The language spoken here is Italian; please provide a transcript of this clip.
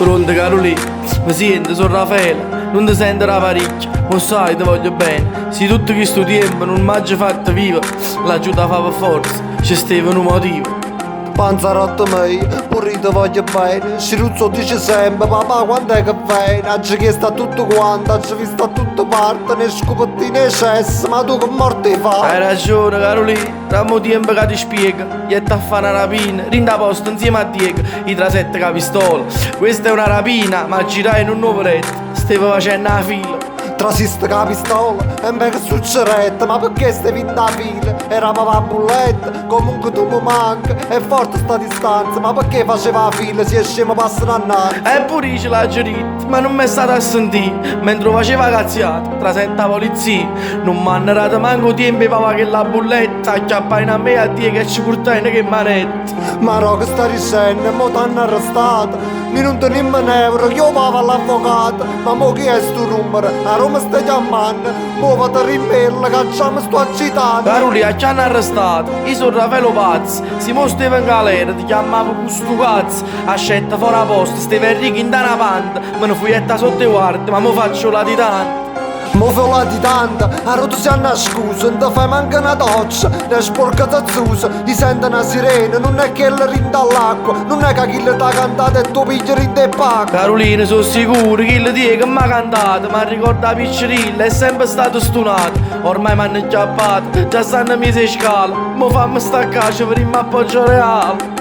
Pronto Carolina, mi sento, sono Raffaele, non ti sento la parecchia, ma sai, ti voglio bene. Se tutto questo tempo non mi hai fatto vivo, l'aiuta fa per forza, c'è stava un motivo. Panzarotto mio, pure io ti voglio bene. Ciruzzo dice sempre, papà quando è che vieni? Oggi che sta tutto quanto, oggi vi sta tutto parte, né scopetti né cesse, ma tu che morti fai? Hai ragione Carolina, rammo tempo che ti spiego. Gli a fare una rapina, rinda posto insieme a Diego, i trasette con la pistola. Questa è una rapina, ma girai in un nuovo letto, stavo facendo la fila. Trasiste con la pistola, e me che succedette, ma perché stai in da fila? Era papà a bulletta, comunque tu mi manca, è forte sta distanza, ma perché faceva la fila, si è scemo passano annanzi? Eppure ce l'ha gerito, ma non mi è stato a sentire, mentre lo faceva cazziato, tra sette polizia, non mi hanno dato manco tempo papà che la bulletta, acchiappai a me a dire che ci portai che manetta. Ma no, che sta dicendo, mo t'hanno arrestato, mi non teniamo un euro, io vado all'avvocato, ma mo chi è sto numero? A Roma stai chiamando, mo vado a rimella, cacciamo sto agitato. Carolina, ci hanno arrestato, io sono Raffaele Pazzi, si stava in galera, ti chiamavo questo cazzo, ascetta fuori a posto, stava Enrico in una panta, me ne fui sotto i guardi, ma mo faccio la titante. Mo volati tanta, a roto si hanno scusa, non ti fai manca una doccia, ne sporca zazzusa, ti sente una sirena, non è che la rinda all'acqua, non è che chi le t'ha cantato e tu pigli rinda e pacca. Carolina, sono sicuro che il die che mi ha cantato, ma ricorda la piccirilla, è sempre stato stunato, ormai mi hanno chiappato, già stanno mesi in scala, mo fammi staccare, prima appoggio reale.